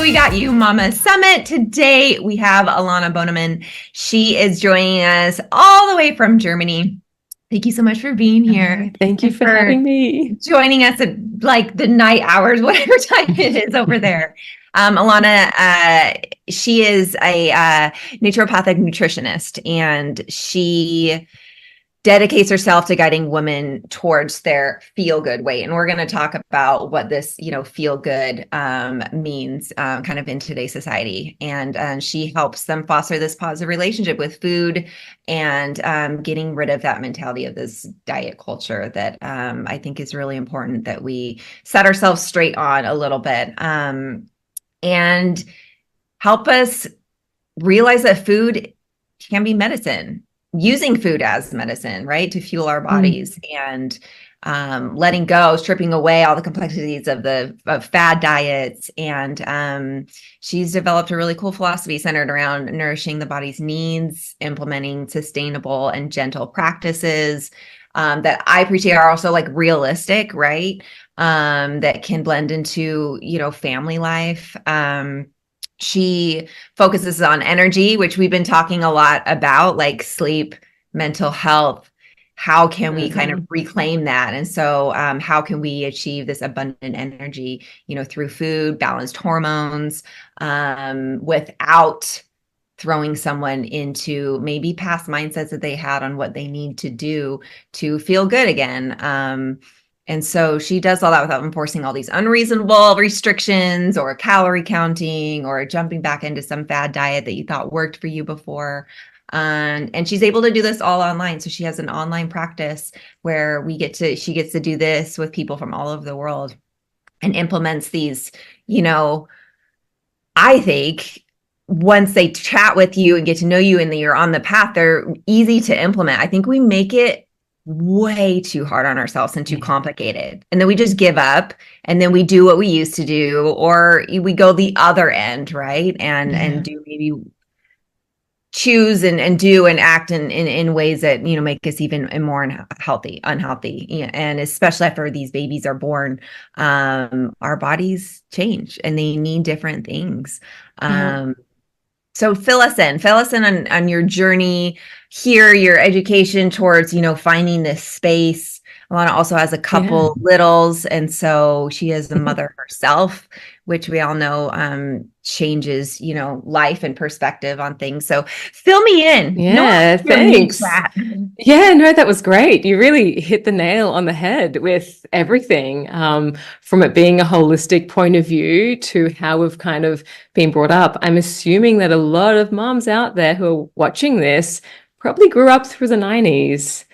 We Got You Mama Summit. Today we have Alana Bonnemann. She is joining us all the way from Germany. Thank you so much for being here. Thank you for having me. Joining us at like the night hours, whatever time it is over there. Alana, she is a naturopathic nutritionist, and she dedicates herself to guiding women towards their feel-good weight. And we're going to talk about what this, feel-good means kind of in today's society. And she helps them foster this positive relationship with food and getting rid of that mentality of this diet culture that I think is really important that we set ourselves straight on a little bit and help us realize that food can be medicine. Using food as medicine, right, to fuel our bodies, and letting go, stripping away all the complexities of fad diets. And she's developed a really cool philosophy centered around nourishing the body's needs, implementing sustainable and gentle practices that I appreciate are also like realistic, right? That can blend into, family life. She focuses on energy, which we've been talking a lot about, like sleep, mental health. How can we kind of reclaim that? And so how can we achieve this abundant energy, through food, balanced hormones, without throwing someone into maybe past mindsets that they had on what they need to do to feel good again. And so she does all that without enforcing all these unreasonable restrictions or calorie counting or jumping back into some fad diet that you thought worked for you before. And she's able to do this all online. So she has an online practice where she gets to do this with people from all over the world and implements these, I think once they chat with you and get to know you and you're on the path, they're easy to implement. I think we make it way too hard on ourselves and too complicated. And then we just give up and then we do what we used to do, or we go the other end, right? And do maybe choose and do and act in ways that, make us even more unhealthy. And especially after these babies are born, our bodies change and they need different things. So fill us in on your journey here, your education towards, finding this space. Alana also has a couple littles. And so she is a mother herself, which we all know changes, life and perspective on things. So fill me in. Yeah, thanks. Yeah, no, that was great. You really hit the nail on the head with everything, from it being a holistic point of view to how we've kind of been brought up. I'm assuming that a lot of moms out there who are watching this probably grew up through the 90s,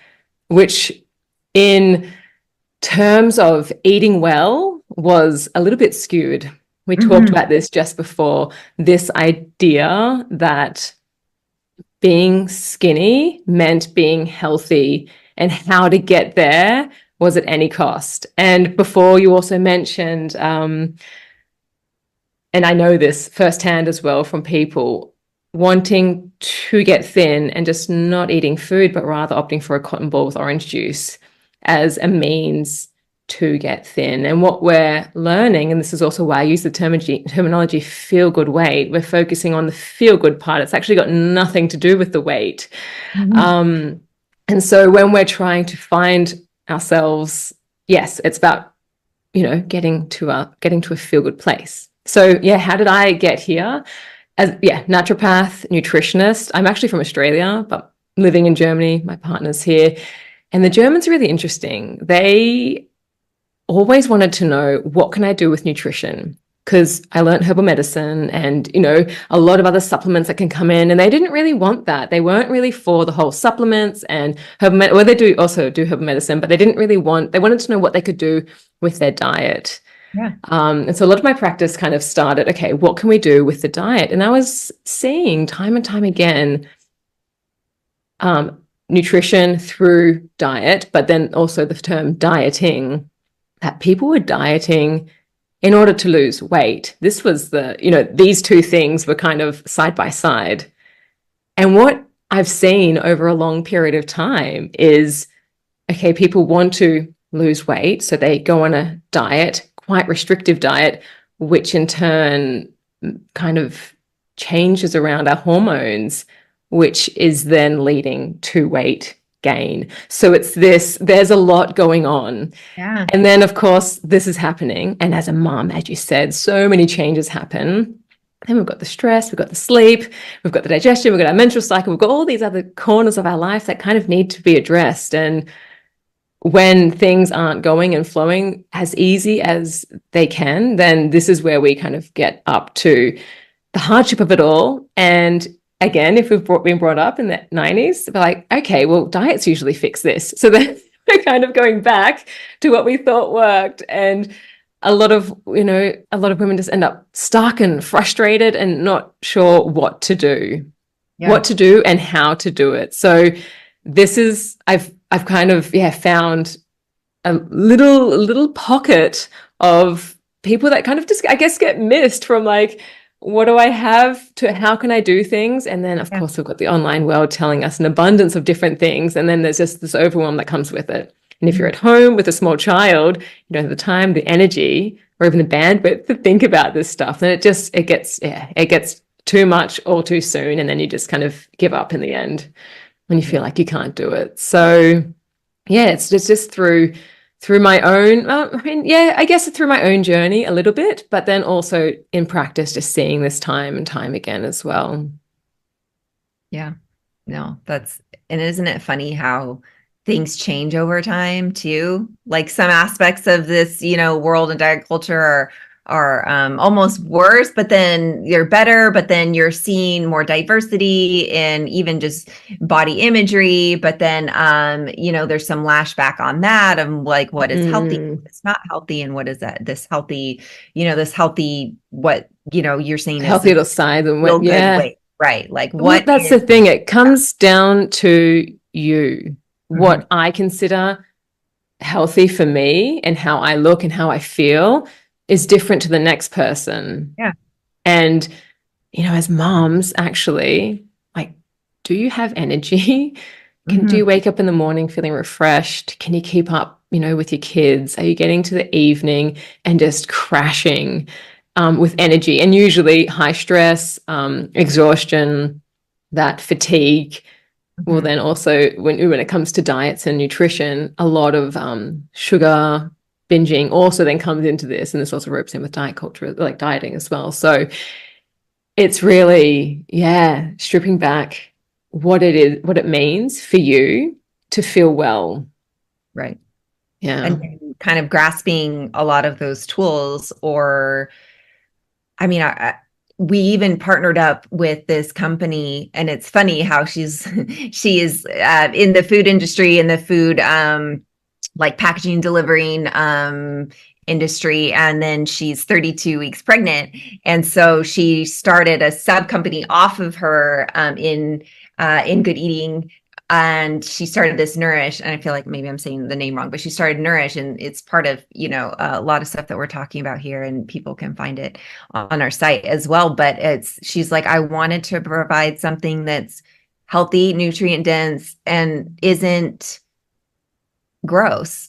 which in terms of eating well was a little bit skewed. We talked about this just before, this idea that being skinny meant being healthy and how to get there was at any cost. And before, you also mentioned, and I know this firsthand as well from people wanting to get thin and just not eating food, but rather opting for a cotton ball with orange juice as a means to get thin. And what we're learning, and this is also why I use the terminology feel good weight, we're focusing on the feel good part. It's actually got nothing to do with the weight. And so when we're trying to find ourselves, yes, it's about, getting to a feel good place. So how did I get here? As naturopath, nutritionist. I'm actually from Australia, but living in Germany. My partner's here. And the Germans are really interesting. They always wanted to know, what can I do with nutrition? Because I learned herbal medicine and, a lot of other supplements that can come in. And they didn't really want that. They weren't really for the whole supplements and herbal medicine. Well, they also do herbal medicine, but they wanted to know what they could do with their diet. Yeah. And so a lot of my practice kind of started, okay, what can we do with the diet? And I was seeing time and time again, nutrition through diet, but then also the term dieting, that people were dieting in order to lose weight. This was these two things were kind of side by side. And what I've seen over a long period of time is, okay, people want to lose weight, so they go on a diet, quite restrictive diet, which in turn kind of changes around our hormones, which is then leading to weight gain. So it's this, there's a lot going on. Yeah. And then, of course, this is happening. And as a mom, as you said, so many changes happen. Then we've got the stress, we've got the sleep, we've got the digestion, we've got our menstrual cycle, we've got all these other corners of our life that kind of need to be addressed. And when things aren't going and flowing as easy as they can, then this is where we kind of get up to the hardship of it all. And again, if we've been brought up in the 90s, we're like, okay, well, diets usually fix this. So then we're kind of going back to what we thought worked. And a lot of women just end up stuck and frustrated and not sure what to do, and how to do it. So this is, I've kind of, found a little pocket of people that kind of just, I guess, get missed from like, what do I have to, how can I do things? And then of course we've got the online world telling us an abundance of different things. And then there's just this overwhelm that comes with it. And if you're at home with a small child, you don't have the time, the energy, or even the bandwidth to think about this stuff, then it gets too much all too soon. And then you just kind of give up in the end when you feel like you can't do it. So yeah, it's just through my own, I guess through my own journey a little bit, but then also in practice, just seeing this time and time again as well. Yeah, no, and isn't it funny how things change over time too? Like some aspects of this, world and diet culture are almost worse, but then you're better, but then you're seeing more diversity in even just body imagery. But then, there's some lashback on that of like, what is healthy, it's not healthy. And what is that? This healthy, what, you're saying healthy little side and what, weight, right? Like what? That's the thing. It comes down to you. What I consider healthy for me and how I look and how I feel is different to the next person. Yeah. And, as moms, actually, like, do you have energy? Do you wake up in the morning feeling refreshed? Can you keep up, with your kids? Are you getting to the evening and just crashing with energy? And usually high stress, exhaustion, that fatigue. Well, then also when it comes to diets and nutrition, a lot of sugar binging also then comes into this, and this also ropes in with diet culture, like dieting as well. So it's really, stripping back what it is, what it means for you to feel well. Right. Yeah. And kind of grasping a lot of those tools, or, we even partnered up with this company, and it's funny how she is in the food industry, in the food, like packaging, delivering, industry. And then she's 32 weeks pregnant. And so she started a sub company off of her, in Good Eating. And she started this Nourish, and I feel like maybe I'm saying the name wrong, but she started Nourish, and it's part of, a lot of stuff that we're talking about here, and people can find it on our site as well. But she's like, I wanted to provide something that's healthy, nutrient dense, and isn't gross.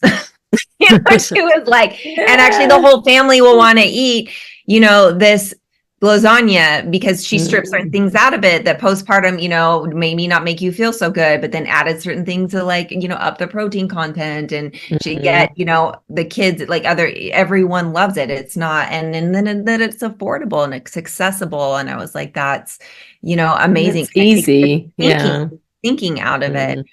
She was like, and actually the whole family will want to eat, this lasagna, because she stripped certain things out of it that postpartum, maybe not make you feel so good, but then added certain things to like, up the protein content, and she get, the kids, like everyone loves it. It's not, and then that it's affordable and it's accessible. And I was like, that's, amazing. It's easy. Thinking out of it.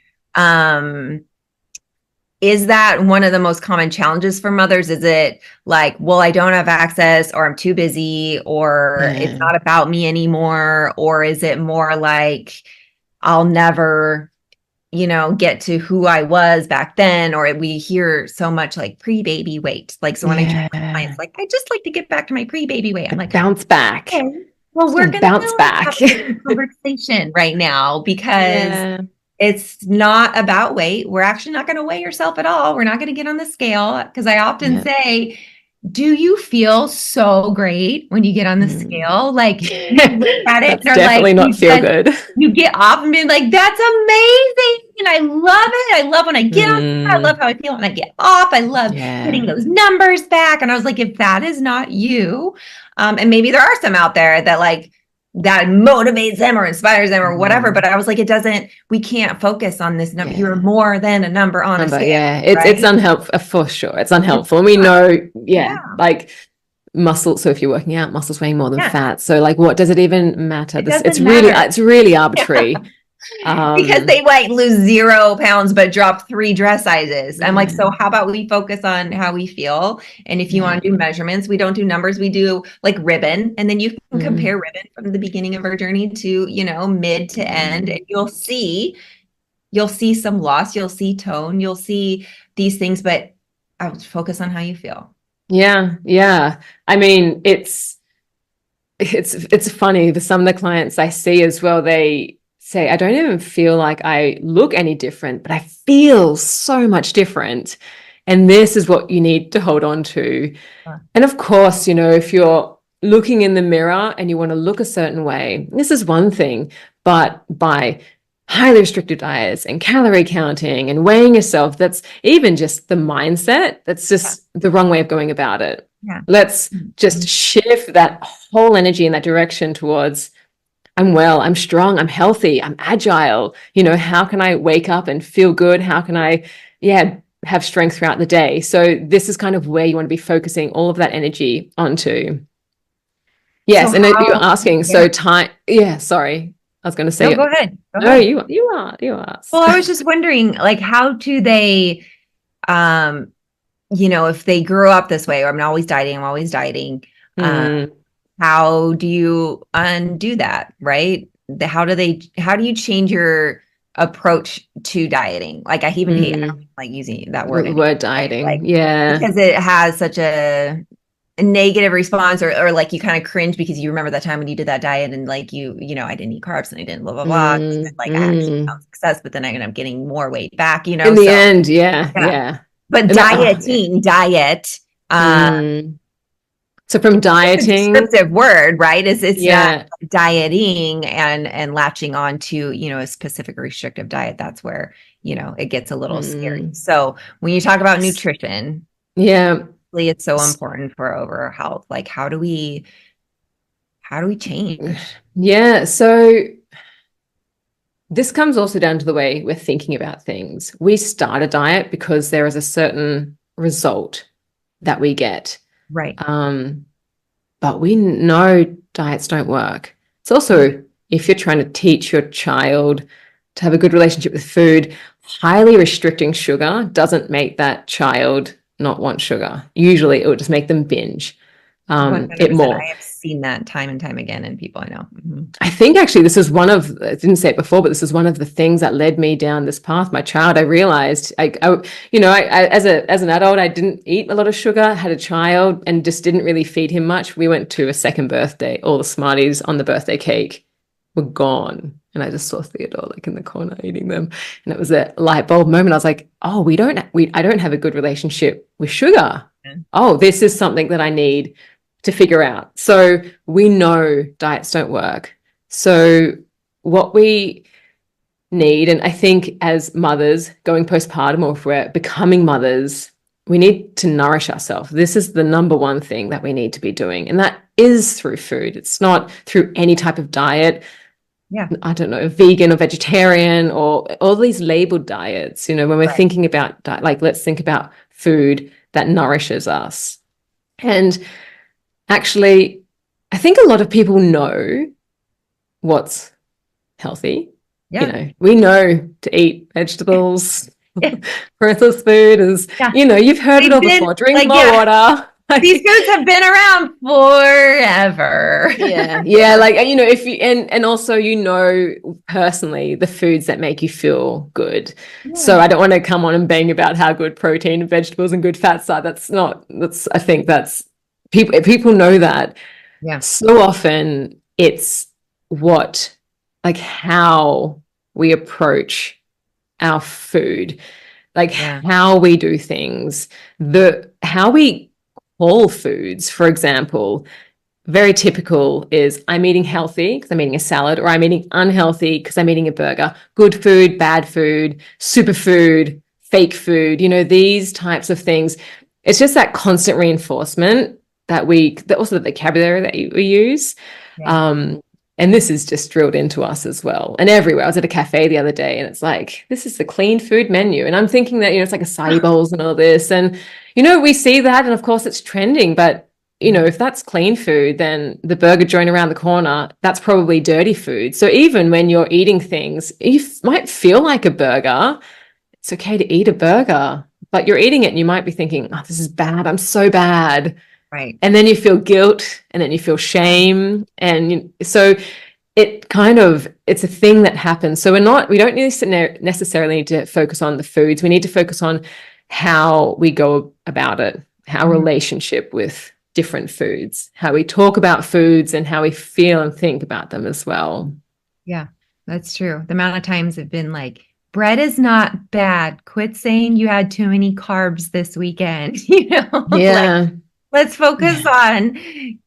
Is that one of the most common challenges for mothers? Is it like, well, I don't have access, or I'm too busy, or it's not about me anymore? Or is it more like, I'll never, get to who I was back then? Or we hear so much like pre-baby weight. Like, so when I train my clients, like, I just like to get back to my pre-baby weight. I'm like, bounce back. Okay, well, we're going to bounce back have a conversation right now, because it's not about weight. We're actually not going to weigh yourself at all. We're not going to get on the scale, because I often say, do you feel so great when you get on the scale? Like you look at it That's and are definitely like, not feel good. you get off and be like, that's amazing. And I love it. I love when I get on. I love how I feel when I get off. I love getting Yeah. those numbers back. And I was like, if that is not you, and maybe there are some out there that like that motivates them or inspires them or whatever. But I was like, we can't focus on this number. You're more than a number on a scale. Yeah, it's unhelpful for sure. It's unhelpful. And we know, like muscle. So if you're working out, muscles weighing more than fat. So like, what does it even matter? It It's doesn't really, matter. it's really arbitrary. Because they might lose 0 pounds but drop 3 dress sizes. I'm like, so how about we focus on how we feel? And if you want to do measurements, we don't do numbers, we do like ribbon. And then you can compare ribbon from the beginning of our journey to, mid to end. And you'll see some loss, you'll see tone, you'll see these things, but I would focus on how you feel. Yeah, yeah. I mean, it's funny. For some of the clients I see as well, they say, I don't even feel like I look any different, but I feel so much different. And this is what you need to hold on to. And of course, if you're looking in the mirror and you want to look a certain way, this is one thing, but by highly restricted diets and calorie counting and weighing yourself, that's even just the mindset. That's just the wrong way of going about it. Let's just shift that whole energy in that direction towards, I'm well, I'm strong, I'm healthy, I'm agile. How can I wake up and feel good? How can I, have strength throughout the day? So this is kind of where you want to be focusing all of that energy onto. Yes, so and you're asking, so time, sorry. I was going to say, no, go ahead. No, you are. Well, I was just wondering, like, how do they, if they grew up this way, or I'm always dieting, how do you undo that, right? How do you change your approach to dieting? Like, I even hate like using that word. The word dieting, like, because it has such a negative response, or like you kind of cringe because you remember that time when you did that diet and like I didn't eat carbs and I didn't blah blah blah. Like I actually found success, but then I ended up getting more weight back. In the end, yeah. But diet. So from dieting, it's a descriptive word, right? It's not dieting and latching on to a specific restrictive diet. That's where it gets a little scary. So when you talk about nutrition, it's so important for overall health. Like, how do we change? Yeah. So this comes also down to the way we're thinking about things. We start a diet because there is a certain result that we get. Right. But we know diets don't work. It's also, if you're trying to teach your child to have a good relationship with food, highly restricting sugar doesn't make that child not want sugar. Usually it would just make them binge it more. I have seen that time and time again in people I know. I think actually this is I didn't say it before, but this is one of the things that led me down this path. My child, I realized I as an adult, I didn't eat a lot of sugar, had a child and just didn't really feed him much. We went to a second birthday. All the Smarties on the birthday cake were gone. And I just saw Theodore like in the corner eating them. And it was a light bulb moment. I was like, oh, I don't have a good relationship with sugar. Oh, this is something that I need to figure out. So we know diets don't work. So what we need, and I think as mothers going postpartum, or if we're becoming mothers, we need to nourish ourselves. This is the number one thing that we need to be doing. And that is through food. It's not through any type of diet. I don't know, vegan or vegetarian or all these labeled diets. When we're thinking about diet, like let's think about food that nourishes us. And actually, I think a lot of people know what's healthy. We know to eat vegetables. Processed food is, you've heard it all before. Drink more water. These foods have been around forever. Like, if you, and also, personally the foods that make you feel good. So I don't want to come on and bang about how good protein and vegetables and good fats are. I think that's, people know that. So often it's how we approach our food, how we do things, how we whole foods, for example, very typical is I'm eating healthy because I'm eating a salad, or I'm eating unhealthy because I'm eating a burger. Good food, bad food, superfood, fake food, these types of things. It's just that constant reinforcement that also the vocabulary that we use. Yeah. And this is just drilled into us as well. And everywhere. I was at a cafe the other day and it's like, this is the clean food menu. And I'm thinking that, it's like acai bowls and all this. And, we see that. And of course it's trending, but if that's clean food, then the burger joint around the corner, that's probably dirty food. So even when you're eating things, you might feel like a burger. It's okay to eat a burger, but you're eating it and you might be thinking, oh, this is bad. I'm so bad. Right. And then you feel guilt and then you feel shame. And so it's a thing that happens. So we don't necessarily need to focus on the foods. We need to focus on how we go about it, our relationship with different foods, how we talk about foods and how we feel and think about them as well. Yeah, that's true. The amount of times have been like, bread is not bad. Quit saying you had too many carbs this weekend. Yeah. Let's focus on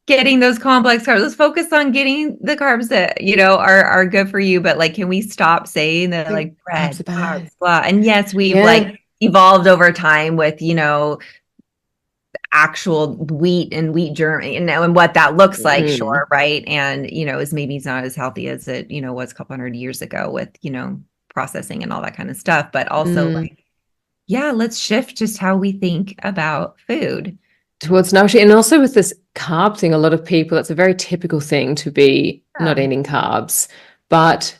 getting those complex carbs. Let's focus on getting the carbs that, are good for you. But can we stop saying that like bread, carbs, blah. And yes, we've evolved over time with, actual wheat and wheat germ, and what that looks like. Sure. Right. And, is maybe not as healthy as it, was a couple hundred years ago with, processing and all that kind of stuff. But also let's shift just how we think about food. Towards nourishing. And also with this carb thing, a lot of people, it's a very typical thing to be not eating carbs, but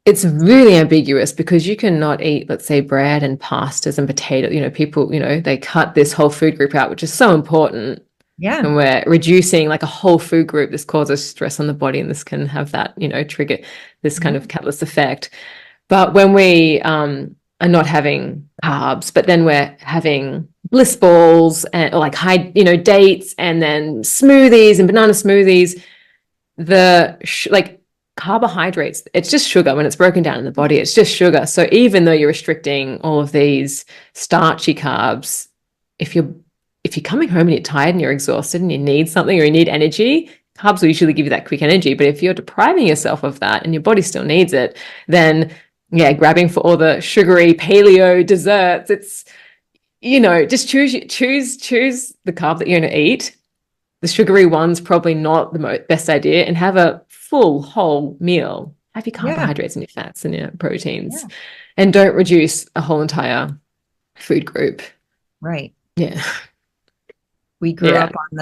it's really ambiguous because you cannot eat, let's say, bread and pastas and potato. People, they cut this whole food group out, which is so important. Yeah. And we're reducing like a whole food group. This causes stress on the body and this can have that, trigger this kind of catalyst effect. But when we are not having carbs, but then we're having bliss balls or like high, dates and then smoothies and banana smoothies, carbohydrates, it's just sugar. When it's broken down in the body, it's just sugar. So even though you're restricting all of these starchy carbs, if you're coming home and you're tired and you're exhausted and you need something or you need energy, carbs will usually give you that quick energy. But if you're depriving yourself of that and your body still needs it, then grabbing for all the sugary paleo desserts, it's, just choose the carb that you're going to eat. The sugary one's probably not the best idea, and have a full whole meal. Have your carbohydrates and your fats and your proteins, and don't reduce a whole entire food group. Right. Yeah. We grew up on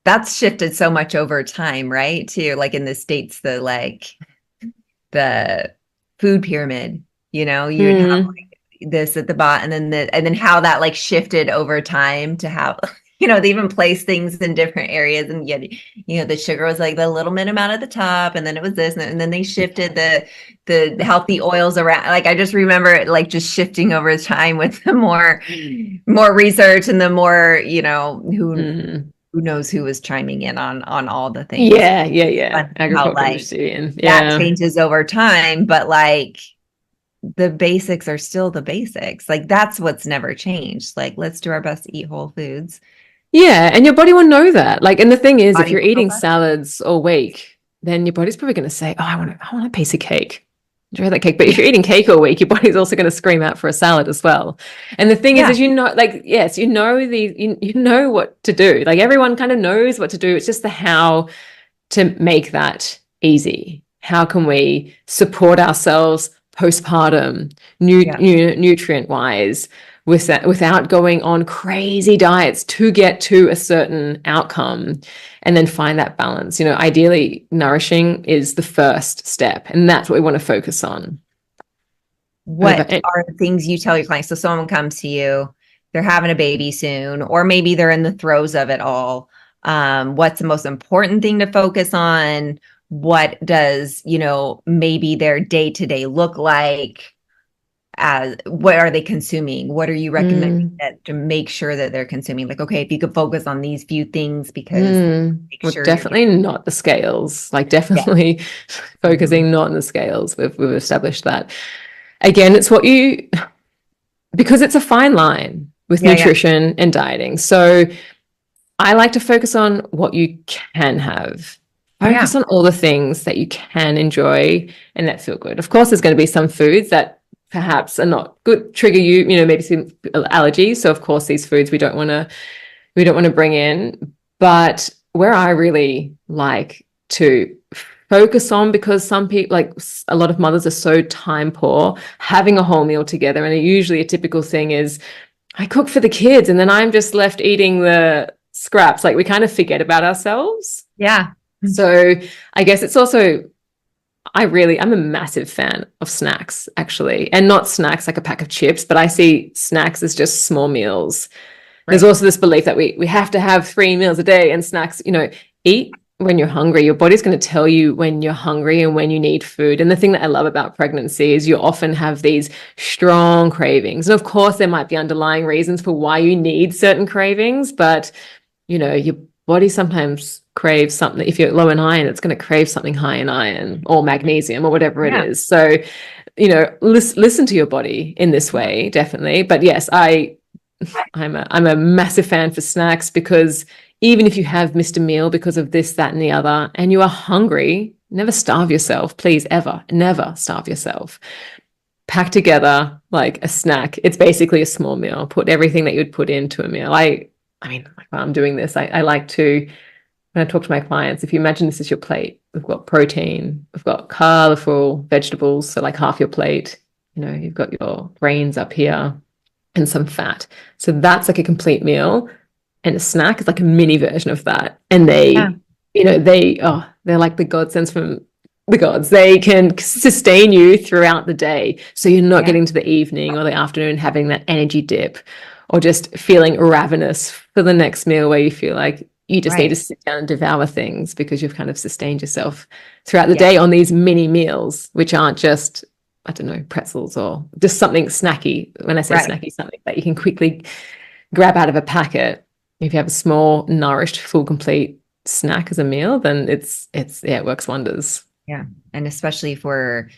that's shifted so much over time, right? To in the States, the food pyramid, you would have this at the bottom and then how that shifted over time to how, they even place things in different areas, and yet, the sugar was the little amount at the top, and then it was this, and then they shifted the healthy oils around. I just remember it just shifting over time with the more research and the more, who knows who was chiming in on all the things. Yeah. Agriculture that changes over time, but the basics are still the basics. That's what's never changed. Let's do our best to eat whole foods. Yeah, and your body will know that. And the thing is, if you're eating salads all week, then your body's probably going to say, "Oh, I want a piece of cake. Enjoy that cake." But if you're eating cake all week, your body's also going to scream out for a salad as well. And the thing is, yes, you know what to do. Everyone kind of knows what to do. It's just the how to make that easy. How can we support ourselves postpartum, nutrient-wise, without going on crazy diets to get to a certain outcome, and then find that balance. Ideally, nourishing is the first step, and that's what we want to focus on. What are the things you tell your clients? So someone comes to you, they're having a baby soon, or maybe they're in the throes of it all. What's the most important thing to focus on? What does, maybe their day-to-day look like? What are they consuming? What are you recommending to make sure that they're consuming? Okay, if you could focus on these few things, because definitely not the scales. Definitely focusing not on the scales. We've established that. Again, it's because it's a fine line. with Yeah, yeah. nutrition and dieting. So I like to focus on what you can have. Yeah. Focus on all the things that you can enjoy and that feel good. Of course, there's going to be some foods that perhaps are not good, trigger you, maybe some allergies. So of course, these foods we don't want to bring in. But where I really like to focus on, because some people, like a lot of mothers, are so time poor, having a whole meal together. And usually a typical thing is I cook for the kids and then I'm just left eating the scraps. Like we kind of forget about ourselves. Yeah. So I guess it's also, I'm a massive fan of snacks, actually, and not snacks like a pack of chips, but I see snacks as just small meals. There's Right. also this belief that we have to have 3 meals a day, and snacks, eat when you're hungry. Your body's going to tell you when you're hungry and when you need food. And the thing that I love about pregnancy is you often have these strong cravings. And of course, there might be underlying reasons for why you need certain cravings, but your body sometimes craves something. If you're low in iron, it's going to crave something high in iron or magnesium or whatever it Yeah. is. So, listen to your body in this way, definitely. But yes, I'm a massive fan for snacks, because even if you have missed a meal because of this, that, and the other, and you are hungry, never starve yourself. Please, ever, never starve yourself. Pack together like a snack. It's basically a small meal. Put everything that you'd put into a meal. I mean, while I'm doing this, I like to, when I talk to my clients, if you imagine this is your plate, we've got protein, we've got colorful vegetables, so like half your plate, you've got your grains up here and some fat. So that's like a complete meal. And a snack is like a mini version of that. And they're like the godsends from the gods. They can sustain you throughout the day. So you're not getting to the evening or the afternoon having that energy dip, or just feeling ravenous for the next meal where you feel like you just need to sit down and devour things, because you've kind of sustained yourself throughout the day on these mini meals, which aren't just, I don't know, pretzels or just something snacky. When I say snacky, something that you can quickly grab out of a packet. If you have a small, nourished, full, complete snack as a meal, then it works wonders. Yeah. And especially if we're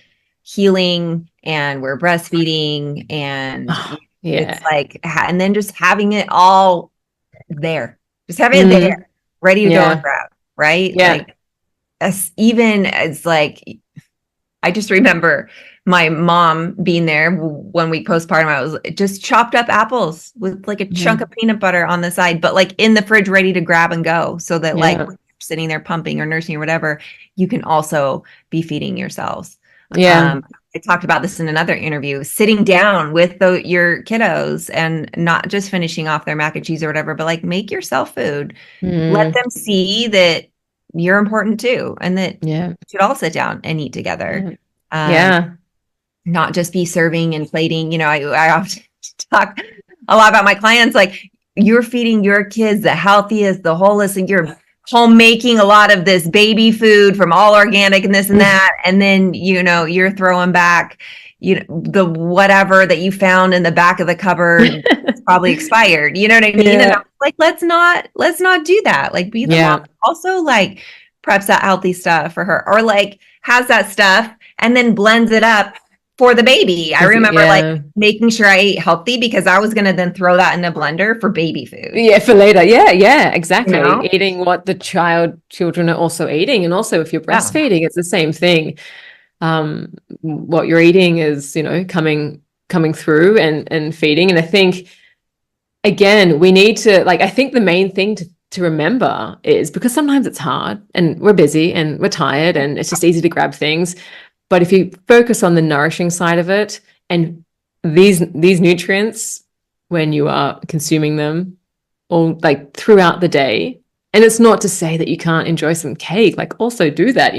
healing and we're breastfeeding, and it's like, and then just having it all there, just having it there, ready to go and grab, right? Yeah. Like, even as like, I just remember my mom being there 1 week postpartum. I was just chopped up apples with like a chunk of peanut butter on the side, but like in the fridge, ready to grab and go, so that like when you're sitting there pumping or nursing or whatever, you can also be feeding yourselves. I talked about this in another interview, sitting down with your kiddos and not just finishing off their mac and cheese or whatever, but like make yourself food. Let them see that you're important too, and that you should all sit down and eat together. Not just be serving and plating. I often talk a lot about my clients, like, you're feeding your kids the healthiest, the wholest, and you're homemaking a lot of this baby food from all organic and this and that. And then, you're throwing back, the whatever that you found in the back of the cupboard, it's probably expired. You know what I mean? And I'm like, let's not do that. Like, be the mom. Also, like, preps that healthy stuff for her, or like has that stuff and then blends it up for the baby. I remember like making sure I ate healthy, because I was going to then throw that in a blender for baby food. Yeah, for later. Yeah, exactly. Eating what the children are also eating. And also if you're breastfeeding, it's the same thing. What you're eating is, coming through and feeding. And I think, again, we need to, like, I think the main thing to remember is, because sometimes it's hard and we're busy and we're tired and it's just easy to grab things. But if you focus on the nourishing side of it, and these nutrients, when you are consuming them all like throughout the day, and it's not to say that you can't enjoy some cake, like also do that,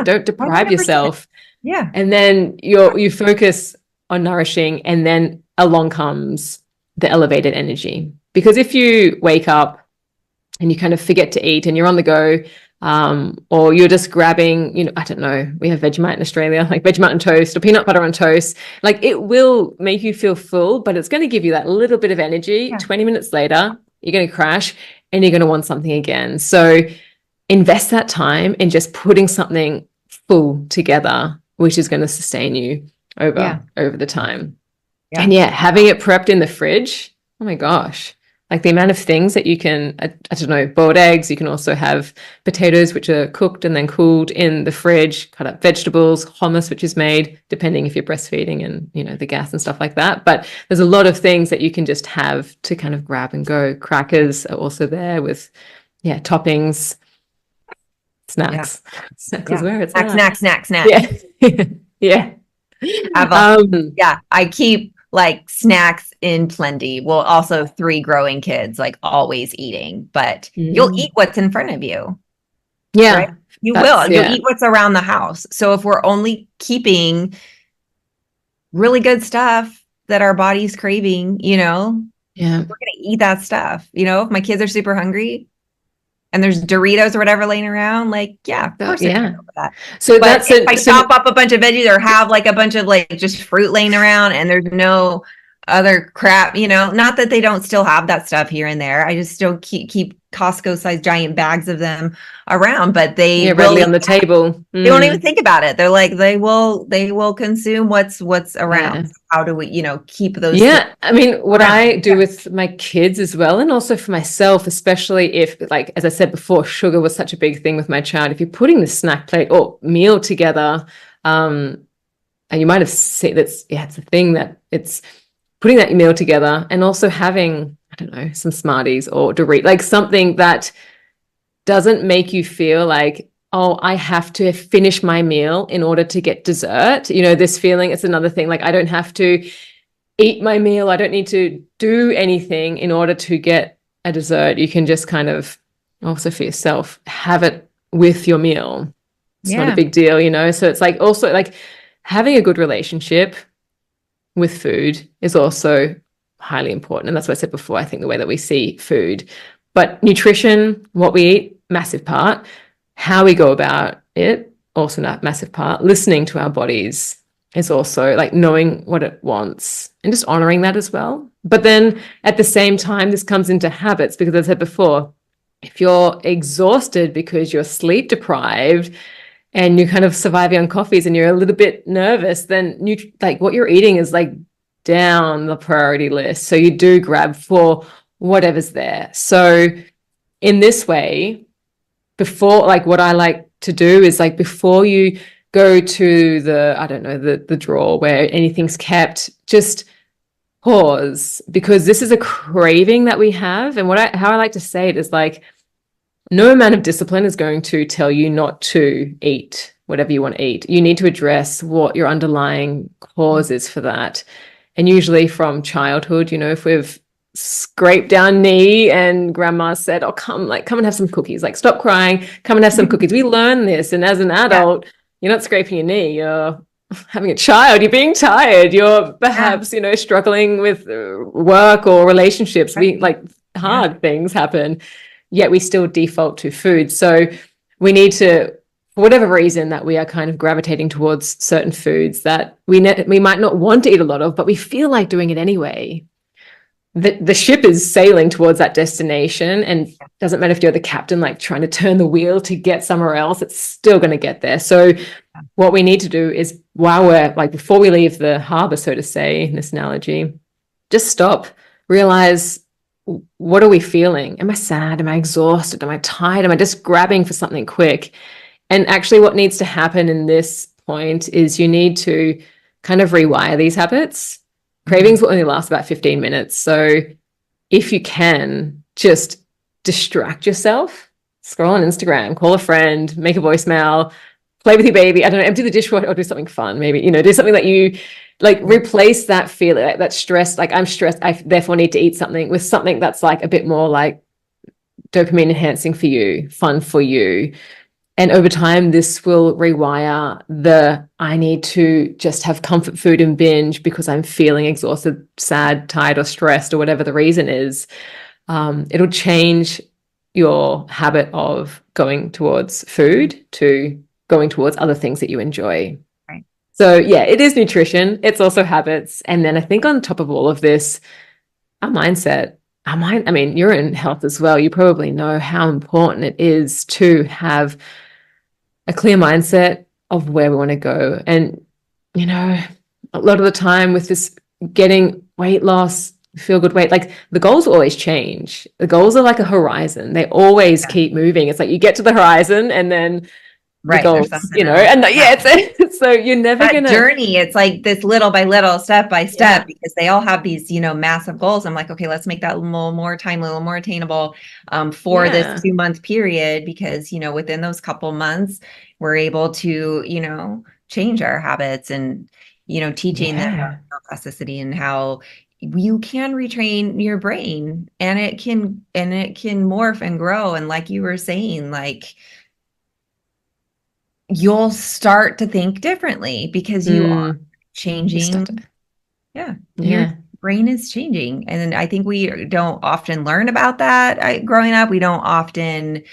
don't deprive 100%. yourself. Yeah. And then you focus on nourishing, and then along comes the elevated energy. Because if you wake up and you kind of forget to eat and you're on the go, or you're just grabbing, I don't know, we have Vegemite in Australia, like Vegemite on toast or peanut butter on toast, like it will make you feel full, but it's going to give you that little bit of energy. 20 minutes later, you're going to crash and you're going to want something again. So invest that time in just putting something full together, which is going to sustain you over the time. And having it prepped in the fridge Oh my gosh. Like the amount of things that you can, I don't know, boiled eggs. You can also have potatoes, which are cooked and then cooled in the fridge, cut up vegetables, hummus, which is made, depending if you're breastfeeding and, you know, the gas and stuff like that. But there's a lot of things that you can just have to kind of grab and go. Crackers are also there with, yeah, toppings, snacks. Yeah. Snacks is Yeah. where it's Snack. at. Yeah. Yeah. I keep like snacks in plenty. Well, also 3 growing kids, like always eating, but you'll eat what's in front of you, yeah, right? You'll eat what's around the house. So if we're only keeping really good stuff that our body's craving, you know, yeah, we're going to eat that stuff. You know, if my kids are super hungry, and there's Doritos or whatever laying around, like, yeah, of course I can go for that. So but that's if I chop up a bunch of veggies or have like a bunch of like just fruit laying around and there's no other crap, you know, not that they don't still have that stuff here and there. I just still keep Costco-sized giant bags of them around, but they readily on the table. They don't even think about it. They're like, they will consume what's around. Yeah. So how do we, you know, keep those? Yeah. I mean, what I do with my kids as well, and also for myself, especially if, like, as I said before, sugar was such a big thing with my child. If you're putting the snack plate or meal together, and you might have seen it's a thing that it's putting that meal together and also having, I don't know, some Smarties or Doritos, like something that doesn't make you feel like, oh, I have to finish my meal in order to get dessert. You know, this feeling, it's another thing. Like, I don't have to eat my meal. I don't need to do anything in order to get a dessert. You can just kind of also for yourself, have it with your meal. It's not a big deal, you know? So it's like also like having a good relationship with food is also highly important. And that's what I said before. I think the way that we see food, but nutrition, what we eat, massive part. How we go about it, also not massive part. Listening to our bodies is also like knowing what it wants and just honoring that as well. But then at the same time, this comes into habits because as I said before, if you're exhausted because you're sleep deprived and you're kind of surviving on coffees and you're a little bit nervous, then like what you're eating is like down the priority list. So you do grab for whatever's there. So in this way, before, like what I like to do is like before you go to the, I don't know, the drawer where anything's kept, just pause, because this is a craving that we have. And how I like to say it is like, no amount of discipline is going to tell you not to eat whatever you want to eat. You need to address what your underlying cause is for that. And usually from childhood, you know, if we've scraped our knee and grandma said, oh, come and have some cookies, like stop crying, come and have some cookies. We learn this. And as an adult, you're not scraping your knee, you're having a child, you're being tired, you're perhaps, you know, struggling with work or relationships. We like hard things happen, yet we still default to food. So we need to, for whatever reason, that we are kind of gravitating towards certain foods that we might not want to eat a lot of, but we feel like doing it anyway. The ship is sailing towards that destination, and it doesn't matter if you're the captain, like trying to turn the wheel to get somewhere else, it's still going to get there. So what we need to do is, while we're like, before we leave the harbor, so to say, in this analogy, just stop, realize, what are we feeling? Am I sad? Am I exhausted? Am I tired? Am I just grabbing for something quick? And actually what needs to happen in this point is you need to kind of rewire these habits. Cravings will only last about 15 minutes. So if you can, just distract yourself, scroll on Instagram, call a friend, make a voicemail, play with your baby, I don't know, empty the dishwasher or do something fun, maybe, you know, do something that you like, replace that feeling, like that stress, like I'm stressed, I therefore need to eat something, with something that's like a bit more like dopamine enhancing for you, fun for you. And over time, this will rewire I need to just have comfort food and binge because I'm feeling exhausted, sad, tired, or stressed, or whatever the reason is. It'll change your habit of going towards food to going towards other things that you enjoy. Right. So yeah, it is nutrition. It's also habits. And then I think on top of all of this, our mindset. I mean, you're in health as well. You probably know how important it is to have a clear mindset of where we want to go. And, you know, a lot of the time with this getting weight loss, feel good weight, like the goals always change. The goals are like a horizon. They always keep moving. It's like you get to the horizon and then the Right. There's goals, something else. and it's so you're never That gonna journey, it's like this little by little, step by step, because they all have these, massive goals. I'm like, okay, let's make that a little more time, a little more attainable for this 2-month period, because, within those couple months, we're able to, change our habits and, teaching them about neuroplasticity and how you can retrain your brain, and it can morph and grow. And like you were saying, like, you'll start to think differently because you are changing. Your brain is changing. And I think we don't often learn about that growing up. We don't often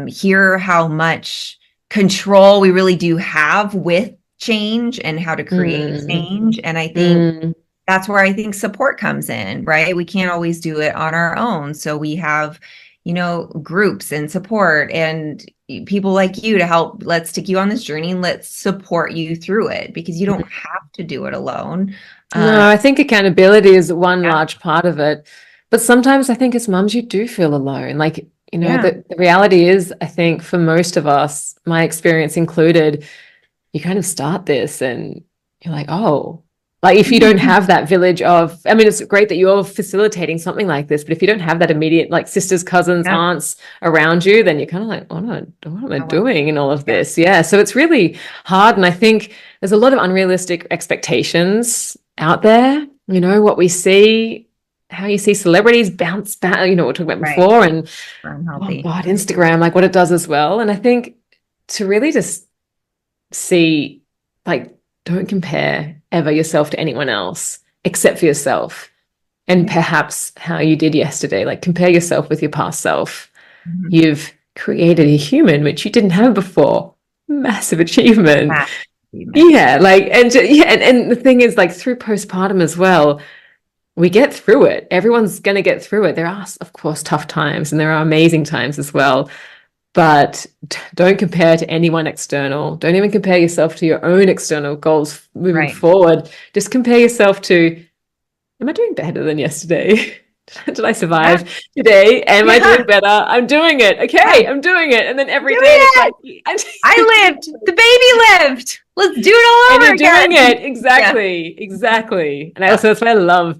hear how much control we really do have with change and how to create change. And I think that's where I think support comes in, right? We can't always do it on our own. So we have, groups and support and people like you to help. Let's take you on this journey and let's support you through it, because you don't have to do it alone. No, I think accountability is one large part of it. But sometimes I think as mums, you do feel alone. Like, the reality is, I think for most of us, my experience included, you kind of start this and you're like, oh, like if you don't have that village of, I mean, it's great that you're facilitating something like this, but if you don't have that immediate, like sisters, cousins, aunts around you, then you're kind of like, oh no, what am I doing in all of this? Yeah. So it's really hard. And I think there's a lot of unrealistic expectations out there, what we see, how you see celebrities bounce back, what we were talking about before, and oh God, Instagram, like what it does as well. And I think to really just see, like, don't compare ever yourself to anyone else except for yourself, and perhaps how you did yesterday. Like, compare yourself with your past self. You've created a human which you didn't have before. Massive achievement. Yeah, like, and the thing is, like, through postpartum as well, we get through it. Everyone's going to get through it. There are, of course, tough times, and there are amazing times as well. But don't compare to anyone external. Don't even compare yourself to your own external goals moving forward. Just compare yourself to, am I doing better than yesterday? Did I survive today? Am I doing better? I'm doing it. Okay, I'm doing it. And then every day it's like, I lived. The baby lived. Let's do it all over again. And you're doing it. Exactly. And that's why I love,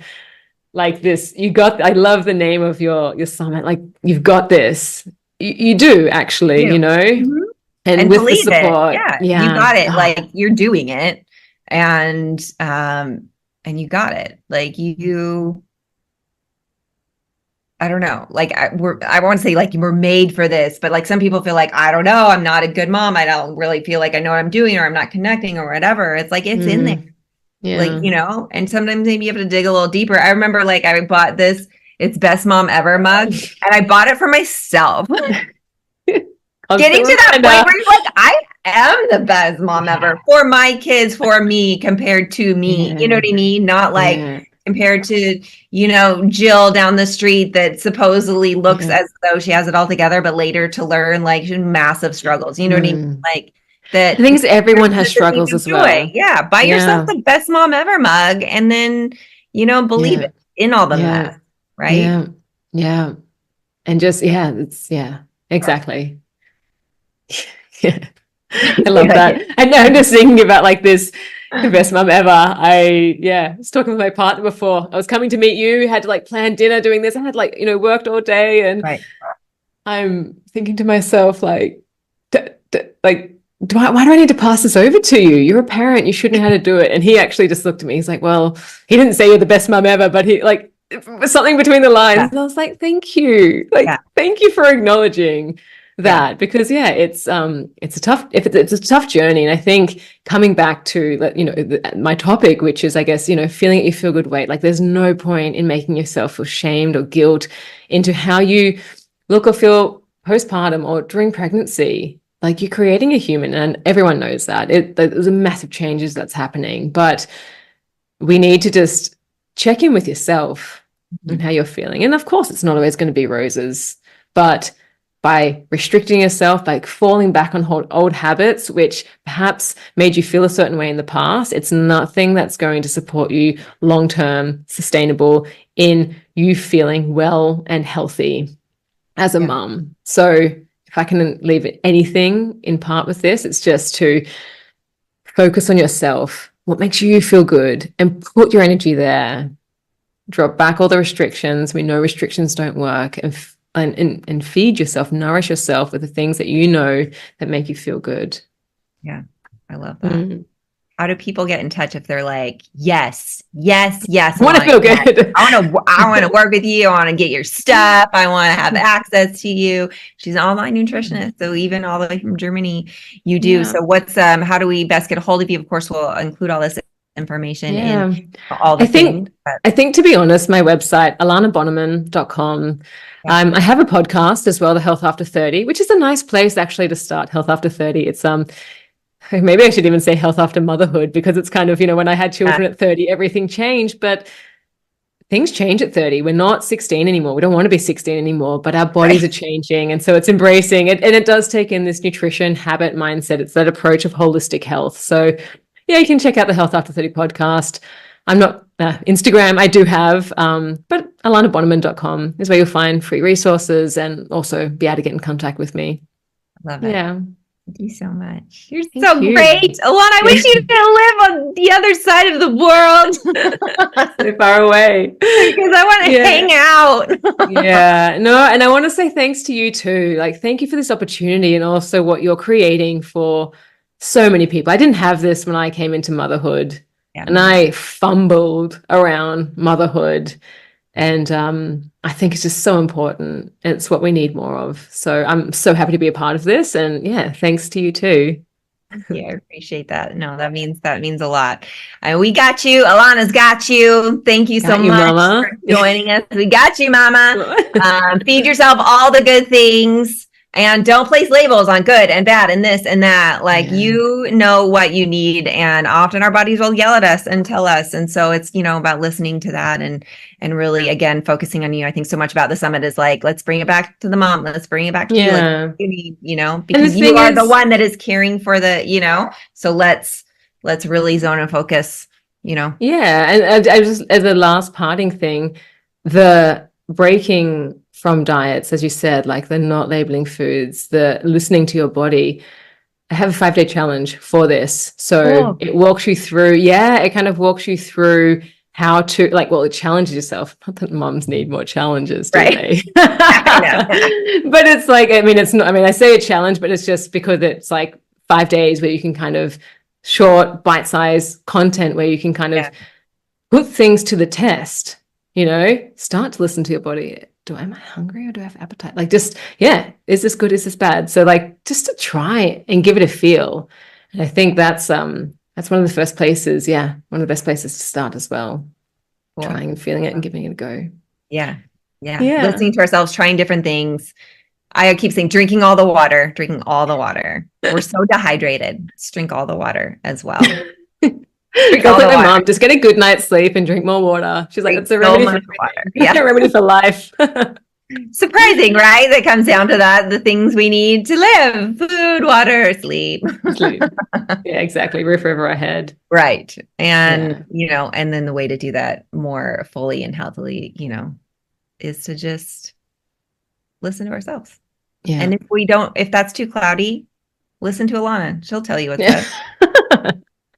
like, this. I love the name of your summit. Like, you've got this. You do actually, and with the support, you got it. Like, you're doing it, and you got it. Like, I don't know. Like, I want to say, like, you were made for this, but like some people feel like, I don't know, I'm not a good mom. I don't really feel like I know what I'm doing, or I'm not connecting, or whatever. It's like, it's in there. Like, and sometimes maybe you have to dig a little deeper. I remember, like, I bought this It's Best Mom Ever mug, and I bought it for myself. Getting to that point where you're like, I am the best mom ever for my kids, for me, compared to me. You know what I mean? Not like compared to, Jill down the street that supposedly looks as though she has it all together, but later to learn, like, massive struggles. You know what I mean? Like, that. The thing is, everyone has struggles as well. Yeah. Buy yourself the Best Mom Ever mug, and then, believe it in all the mess. Right. Yeah. And just, exactly. I love that. I know, I'm just thinking about, like, this, the best mom ever. I was talking with my partner before. I was coming to meet you, had to, like, plan dinner, doing this. I had, like, worked all day, and I'm thinking to myself, like, why do I need to pass this over to you? You're a parent. You should know how to do it. And he actually just looked at me. He's like, well, he didn't say you're the best mom ever, but he, like, something between the lines. And I was like, thank you. Like, thank you for acknowledging that, because it's a tough journey. And I think coming back to, my topic, which is, I guess, feeling at your feel good weight, like, there's no point in making yourself feel shamed or guilt into how you look or feel postpartum or during pregnancy. Like, you're creating a human, and everyone knows that. There's a massive changes that's happening, but we need to just check in with yourself and how you're feeling. And of course, it's not always going to be roses, but by restricting yourself, by falling back on old habits, which perhaps made you feel a certain way in the past, it's nothing that's going to support you long-term, sustainable in you feeling well and healthy as a mum. So if I can leave anything in part with this, it's just to focus on yourself, what makes you feel good, and put your energy there. Drop back all the restrictions. We know restrictions don't work, and feed yourself, nourish yourself with the things that you know that make you feel good. Yeah, I love that. How do people get in touch if they're like, yes, I want to feel good. I want to work with you. I want to get your stuff. I want to have access to you. She's an online nutritionist. So even all the way from Germany, you do. Yeah. So what's, how do we best get a hold of you? Of course, we'll include all this information in all the things. I think, to be honest, my website, alanabonnemann.com. I have a podcast as well, the Health After 30, which is a nice place actually to start. Health After 30. It's maybe I should even say health after motherhood, because it's kind of, when I had children at 30, everything changed, but things change at 30. We're not 16 anymore. We don't want to be 16 anymore, but our bodies are changing. And so it's embracing it. And it does take in this nutrition habit mindset. It's that approach of holistic health. So yeah, you can check out the Health After 30 podcast. I'm not Instagram. I do have, but alanabonnemann.com is where you'll find free resources and also be able to get in contact with me. Love it. Yeah. Thank you so much. You're so great. Alana, I wish you could live on the other side of the world. So far away. Because I want to hang out. Yeah. No, and I want to say thanks to you too. Like, thank you for this opportunity and also what you're creating for so many people. I didn't have this when I came into motherhood, and I fumbled around motherhood. And I think it's just so important. It's what we need more of. So I'm so happy to be a part of this. And yeah, thanks to you too. Yeah, I appreciate that. No, that means a lot. We got you. Alana's got you. Thank you so much Mama. For joining us. We got you, Mama. Feed yourself all the good things. And don't place labels on good and bad and this and that. Like, you know what you need. And often our bodies will yell at us and tell us. And so it's, about listening to that and really, again, focusing on you. I think so much about the summit is like, let's bring it back to the mom. Let's bring it back to you. Like, you need, because you are the one that is caring for the, so let's really zone and focus, Yeah. And I just, as a last parting thing, the breaking from diets, as you said, like the not labeling foods, the listening to your body. I have a 5-day challenge for this. So it walks you through, it kind of walks you through how to, it challenges yourself. Not that moms need more challenges, do they? But it's like, it's not, I say a challenge, but it's just because it's like 5 days where you can kind of short, bite-sized content where you can kind of put things to the test, start to listen to your body. Am I hungry or do I have appetite? Like, just, is this good? Is this bad? So just to try and give it a feel. And I think that's one of the first places. Yeah. One of the best places to start as well. Cool. Trying and feeling it and giving it a go. Yeah. Listening to ourselves, trying different things. I keep saying, drinking all the water. We're so dehydrated. Let's drink all the water as well. Like my mom, just get a good night's sleep and drink more water. She's like, it's a remedy for water. Yeah, a remedy for life. Surprising, right? That comes down to that, the things we need to live: food, water, sleep. Yeah, exactly. Roof over our head. Right. And, and then the way to do that more fully and healthily, is to just listen to ourselves. Yeah. And if that's too cloudy, listen to Alana. She'll tell you what's best.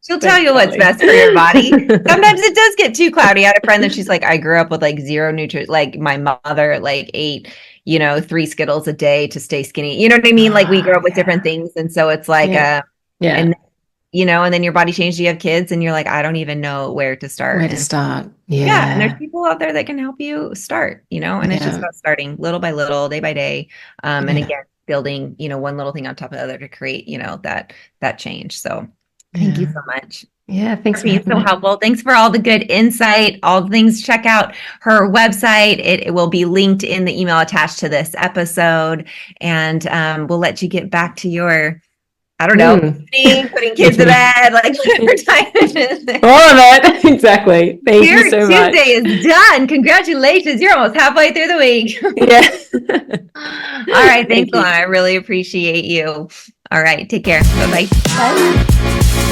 She'll tell you what's best for your body. Sometimes it does get too cloudy. I had a friend that she's like, I grew up with zero nutrition. Like, my mother ate, 3 Skittles a day to stay skinny. You know what I mean? Like, we grew up with different things. And so it's like, and then your body changes. You have kids and you're like, I don't even know where to start. Yeah. And there's people out there that can help you start, and it's just about starting little by little, day by day. And again, building, one little thing on top of the other to create, that change. So thank you so much. Yeah, thanks for being so helpful. Thanks for all the good insight, all the things. Check out her website. It will be linked in the email attached to this episode. And we'll let you get back to your I don't know, Mm. putting kids to bed, like whatever time it is. All of it. Exactly. Thank you Your so much. Tuesday is done. Congratulations. You're almost halfway through the week. Yeah. All right. Thanks, Thank you. Alana. I really appreciate you. All right. Take care. Bye-bye. Bye.